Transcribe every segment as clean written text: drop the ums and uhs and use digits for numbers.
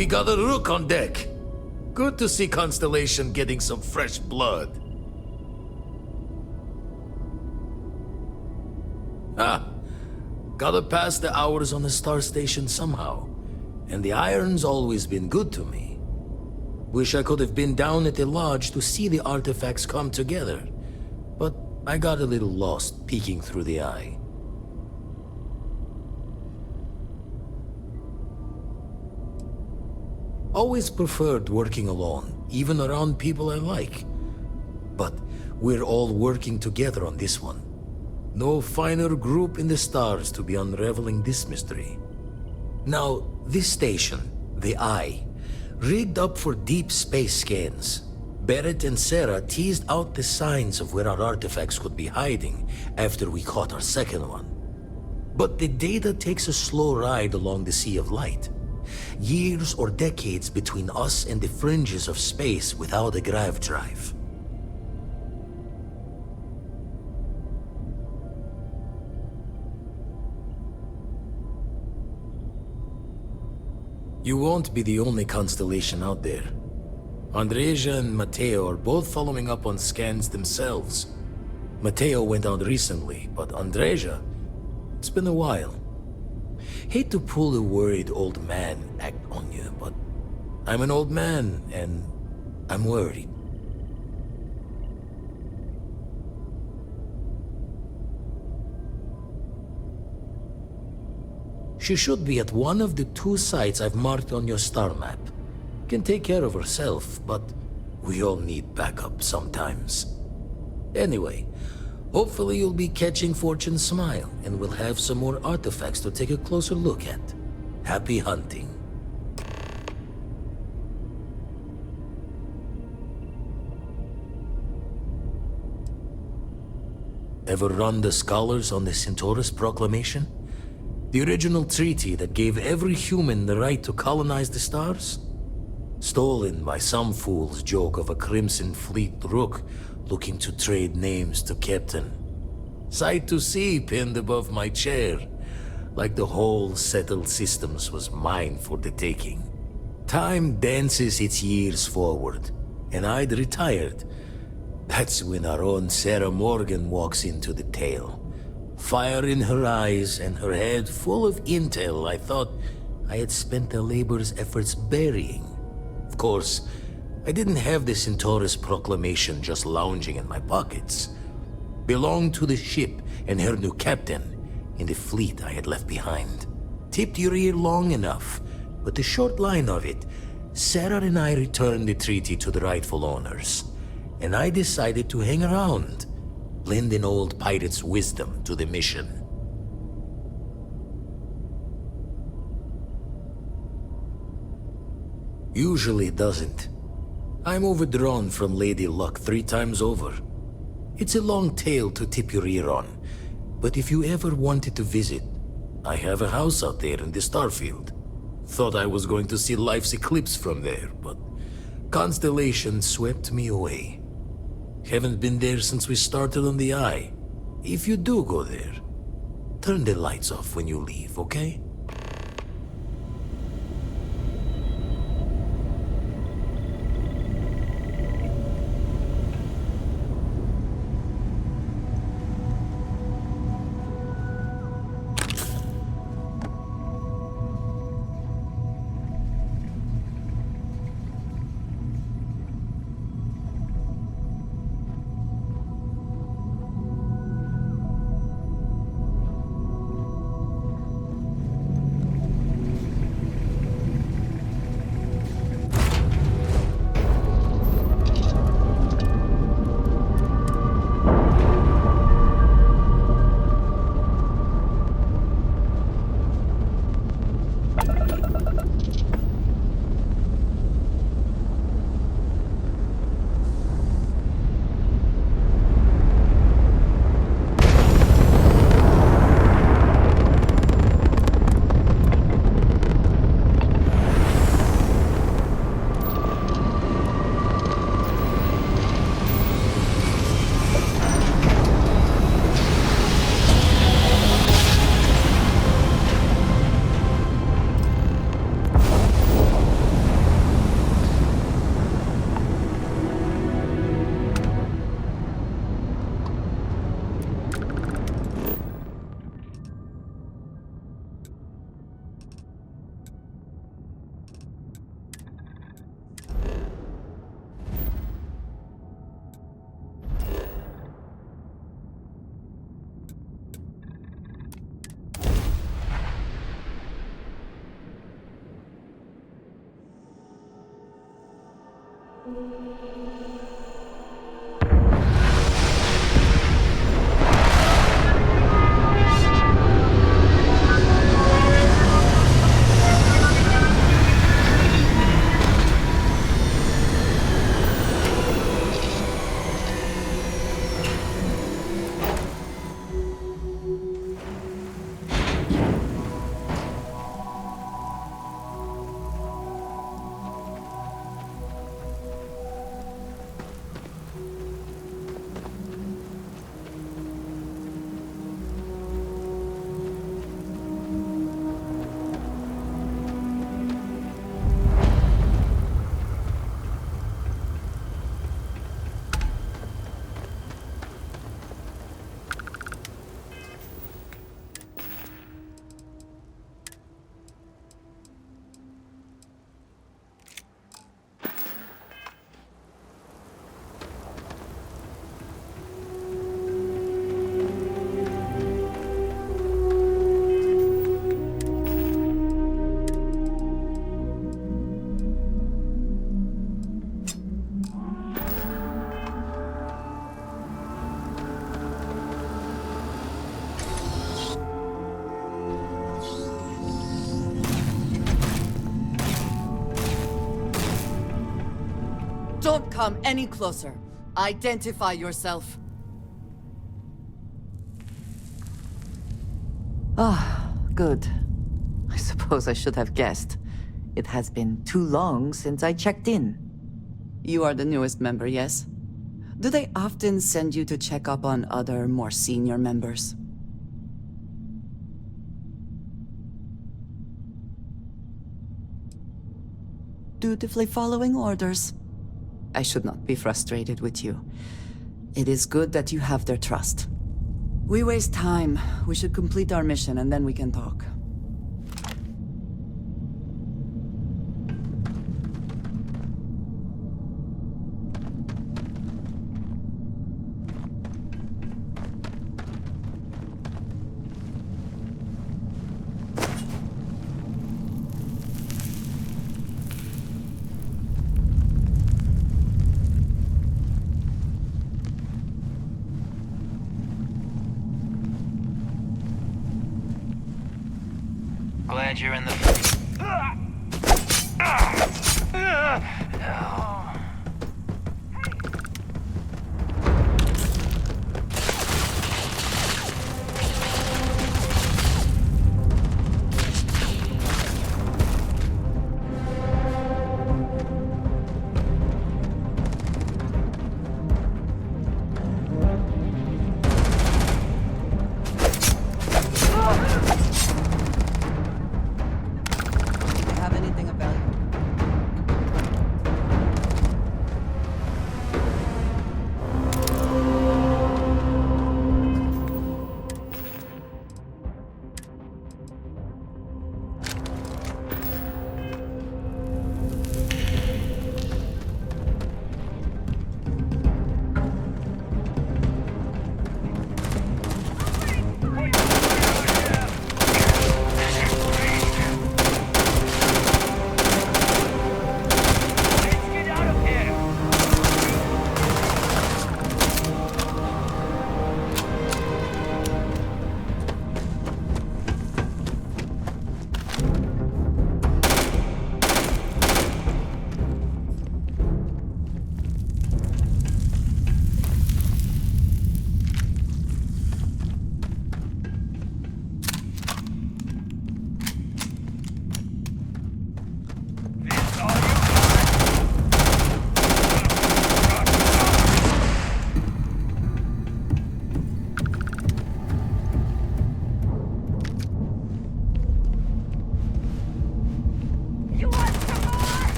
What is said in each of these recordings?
We got a rook on deck. Good to see Constellation getting some fresh blood. Ah, gotta pass the hours on the star station somehow. And the iron's always been good to me. Wish I could have been down at the lodge to see the artifacts come together. But I got a little lost peeking through the eye. Always preferred working alone, even around people I like. But we're all working together on this one. No finer group in the stars to be unraveling this mystery. Now, this station, the Eye, rigged up for deep space scans. Barrett and Sarah teased out the signs of where our artifacts could be hiding after we caught our second one. But the data takes a slow ride along the Sea of Light. Years or decades between us and the fringes of space without a grav drive. You won't be the only constellation out there. Andreja and Matteo are both following up on scans themselves. Matteo went out recently, but Andreja, it's been a while. Hate to pull a worried old man act on you, but I'm an old man and I'm worried. She should be at one of the 2 sites I've marked on your star map. Can take care of herself, but we all need backup sometimes. Anyway, hopefully you'll be catching Fortune's smile, and we'll have some more artifacts to take a closer look at. Happy hunting. Ever run the scholars on the Centaurus Proclamation? The original treaty that gave every human the right to colonize the stars? Stolen by some fool's joke of a Crimson Fleet rook looking to trade names to Captain. Sight to see pinned above my chair, like the whole settled systems was mine for the taking. Time dances its years forward, and I'd retired. That's when our own Sarah Morgan walks into the tale. Fire in her eyes and her head full of intel I thought I had spent the labor's efforts burying. Of course, I didn't have the Centaurus Proclamation just lounging in my pockets. Belonged to the ship and her new captain in the fleet I had left behind. Tipped your ear long enough, but the short line of it, Sarah and I returned the treaty to the rightful owners, and I decided to hang around. Lend an old pirate's wisdom to the mission. Usually it doesn't. I'm overdrawn from Lady Luck 3 times over. It's a long tale to tip your ear on, but if you ever wanted to visit, I have a house out there in the Starfield. Thought I was going to see life's eclipse from there, but Constellation swept me away. Haven't been there since we started on the Eye. If you do go there, turn the lights off when you leave, okay? Don't come any closer. Identify yourself. Ah, good. I suppose I should have guessed. It has been too long since I checked in. You are the newest member, yes? Do they often send you to check up on other, more senior members? Dutifully following orders. I should not be frustrated with you. It is good that you have their trust. We waste time. We should complete our mission and then we can talk. Glad you're in the... Have anything of value?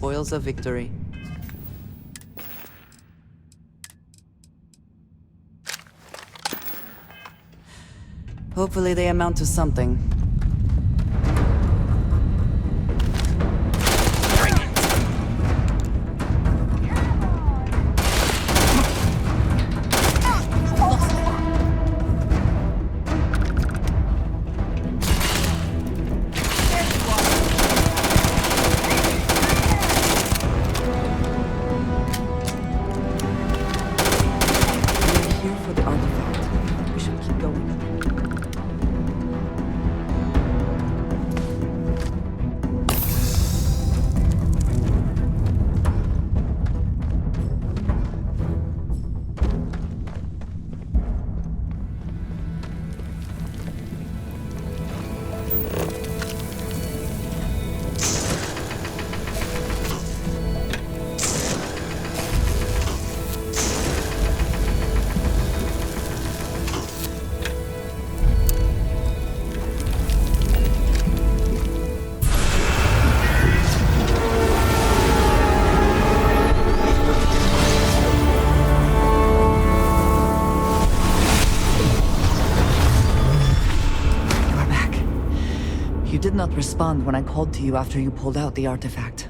spoils of victory. Hopefully they amount to something. Here for the artifact. We should keep going. You did not respond when I called to you after you pulled out the artifact.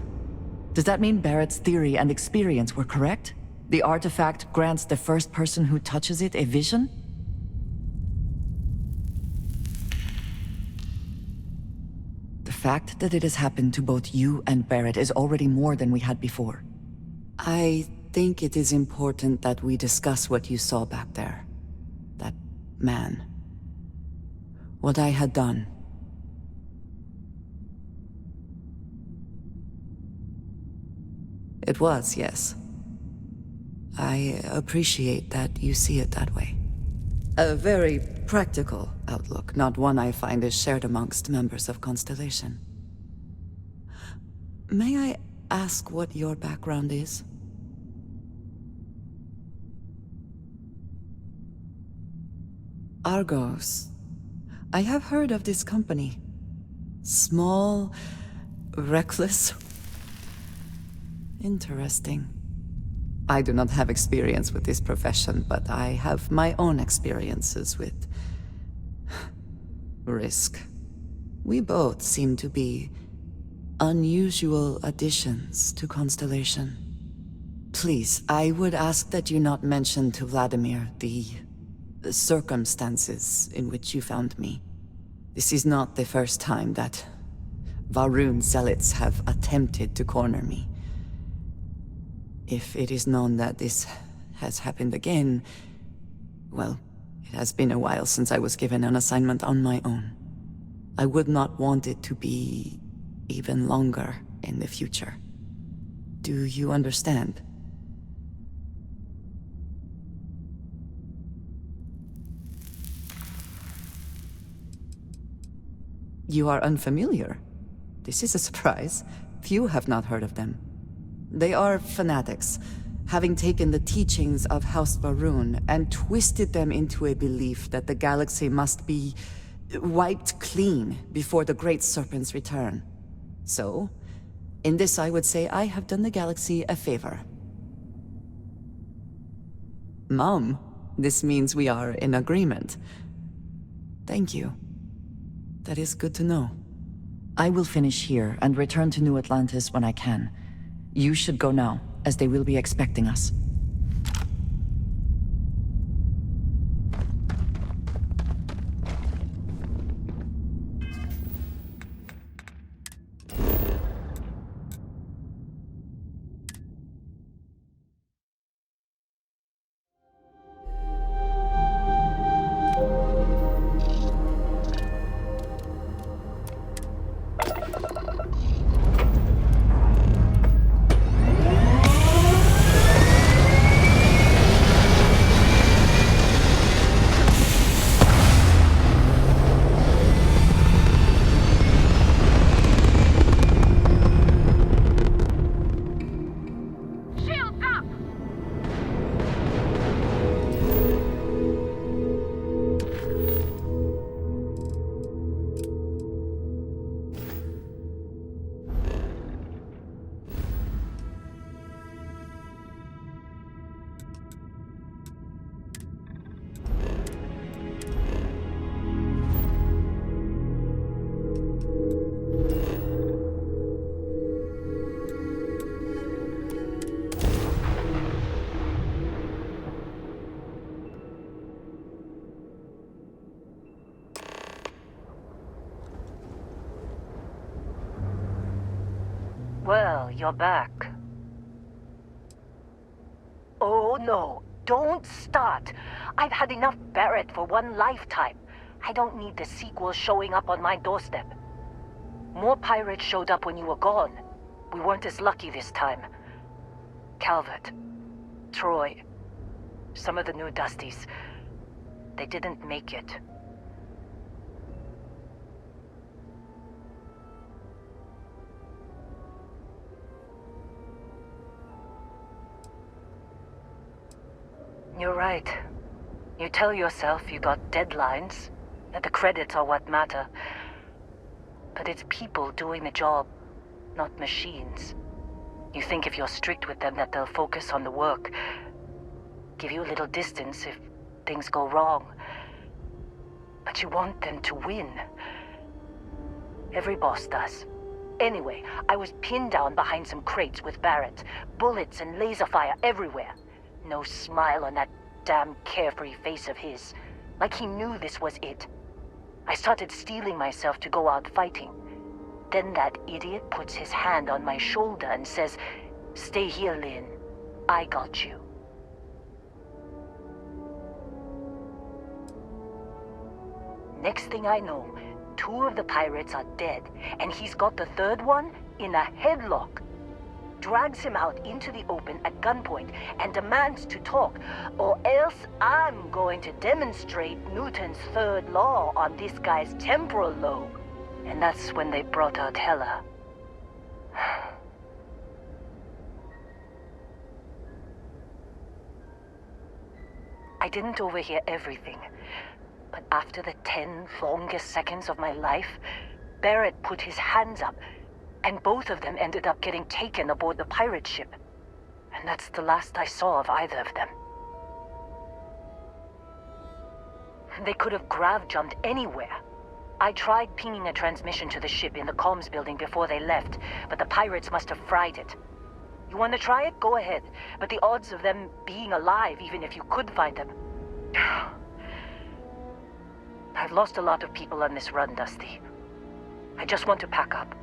Does that mean Barrett's theory and experience were correct? The artifact grants the first person who touches it a vision? The fact that it has happened to both you and Barrett is already more than we had before. I think it is important that we discuss what you saw back there. That man. What I had done. It was, yes. I appreciate that you see it that way. A very practical outlook, not one I find is shared amongst members of Constellation. May I ask what your background is? Argos. I have heard of this company. Small, reckless. Interesting. I do not have experience with this profession, but I have my own experiences with risk. We both seem to be unusual additions to Constellation. Please, I would ask that you not mention to Vladimir the circumstances in which you found me. This is not the first time that Varun zealots have attempted to corner me. If it is known that this has happened again, well, it has been a while since I was given an assignment on my own. I would not want it to be even longer in the future. Do you understand? You are unfamiliar. This is a surprise. Few have not heard of them. They are fanatics, having taken the teachings of House Varun and twisted them into a belief that the galaxy must be wiped clean before the Great Serpent's return. So, in this I would say I have done the galaxy a favor. Mom, this means we are in agreement. Thank you. That is good to know. I will finish here and return to New Atlantis when I can. You should go now, as they will be expecting us. you're back. Oh no, don't start. I've had enough Barrett for one lifetime. I don't need the sequel showing up on my doorstep. More pirates showed up when you were gone. We weren't as lucky this time. Calvert, Troy, some of the new Dusties, they didn't make it. You're right. You tell yourself you got deadlines, that the credits are what matter. But it's people doing the job, not machines. You think if you're strict with them that they'll focus on the work, give you a little distance if things go wrong. But you want them to win. Every boss does. Anyway, I was pinned down behind some crates with Barrett. Bullets and laser fire everywhere. No smile on that damn carefree face of his. Like he knew this was it. I started steeling myself to go out fighting. Then that idiot puts his hand on my shoulder and says, "Stay here, Lynn. I got you." Next thing I know, 2 of the pirates are dead, and he's got the 3rd one in a headlock. Drags him out into the open at gunpoint and demands to talk, or else I'm going to demonstrate Newton's 3rd law on this guy's temporal lobe. And that's when they brought out Hela. I didn't overhear everything, but after the 10 longest seconds of my life, Barrett put his hands up, and both of them ended up getting taken aboard the pirate ship. And that's the last I saw of either of them. They could have grav-jumped anywhere. I tried pinging a transmission to the ship in the comms building before they left, but the pirates must have fried it. You want to try it? Go ahead. But the odds of them being alive, even if you could find them... I've lost a lot of people on this run, Dusty. I just want to pack up.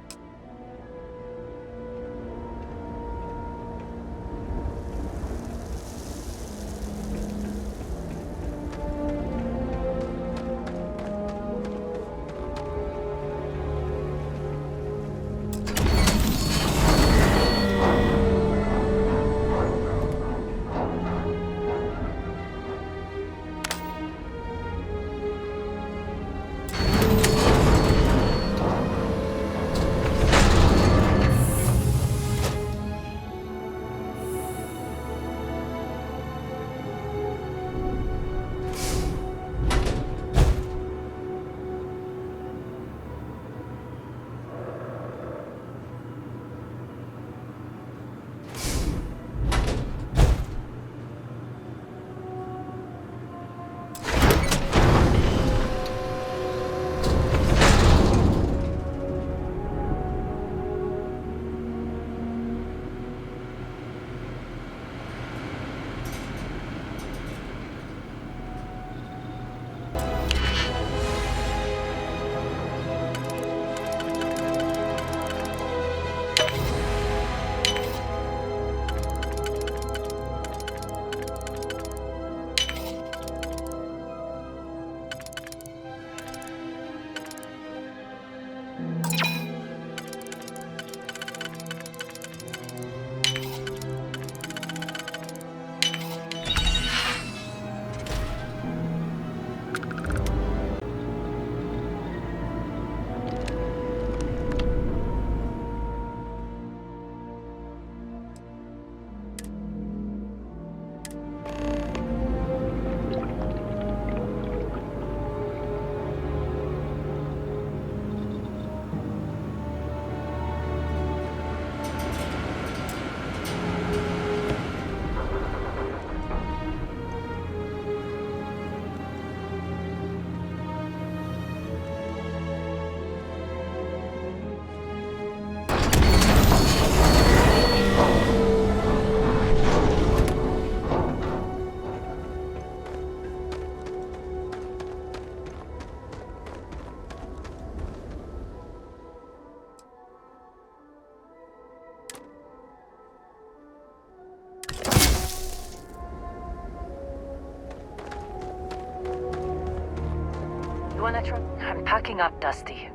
You wanna try? I'm packing up, Dusty.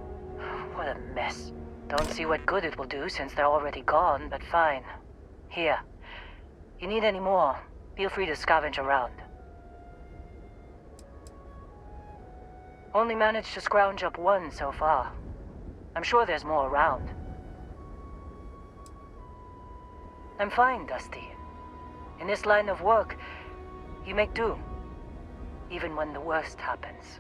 What a mess. Don't see what good it will do since they're already gone, but fine. Here. You need any more? Feel free to scavenge around. Only managed to scrounge up one so far. I'm sure there's more around. I'm fine, Dusty. In this line of work, you make do. Even when the worst happens.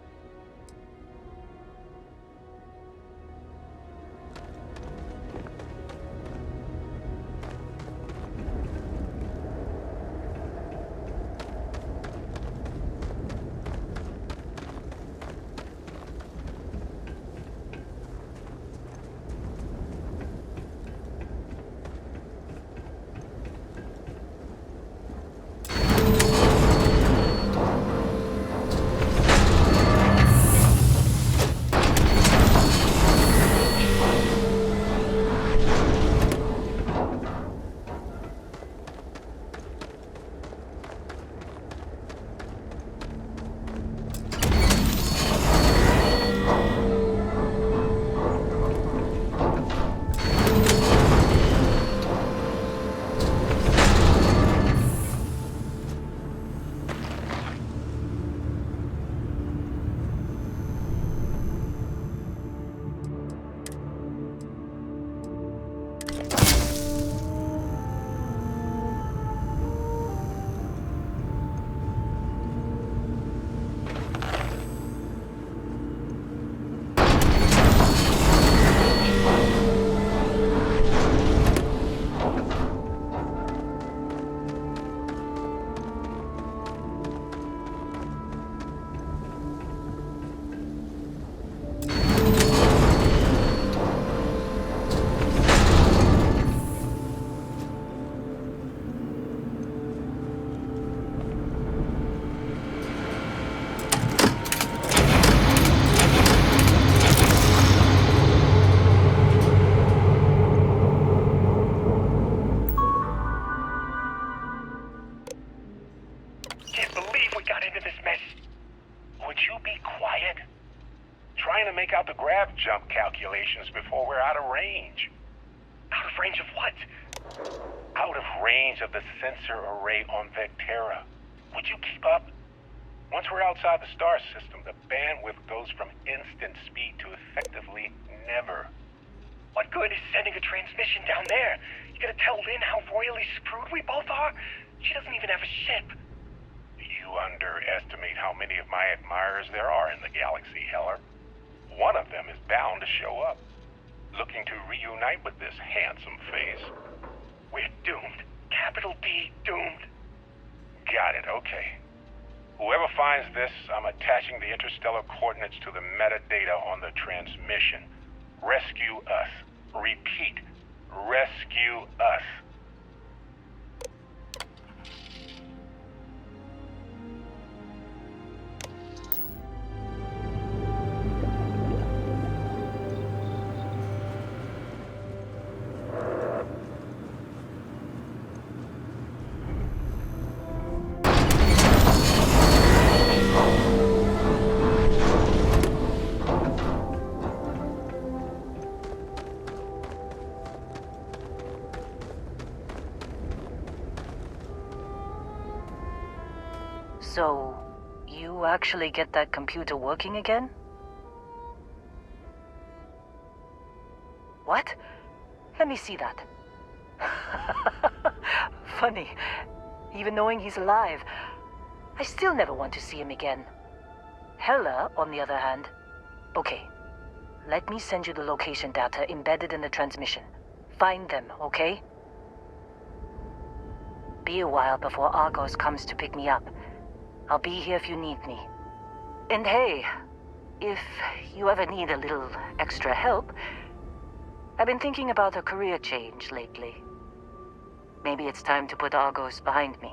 Can't believe we got into this mess. Would you be quiet? Trying to make out the grav jump calculations before we're out of range. Out of range of what? Out of range of the sensor array on Vectera. Would you keep up? Once we're outside the star system, the bandwidth goes from instant speed to effectively never. What good is sending a transmission down there? You gonna tell Lynn how royally screwed we both are? She doesn't even have a ship. You underestimate how many of my admirers there are in the galaxy, Heller. One of them is bound to show up, looking to reunite with this handsome face. We're doomed. Capital D, doomed. Got it, okay. Whoever finds this, I'm attaching the interstellar coordinates to the metadata on the transmission. Rescue us. Repeat. Rescue us. So, you actually get that computer working again? What? Let me see that. Funny. Even knowing he's alive, I still never want to see him again. Hella, on the other hand. Okay. Let me send you the location data embedded in the transmission. Find them, okay? Be a while before Argos comes to pick me up. I'll be here if you need me. And hey, if you ever need a little extra help, I've been thinking about a career change lately. Maybe it's time to put Argos behind me.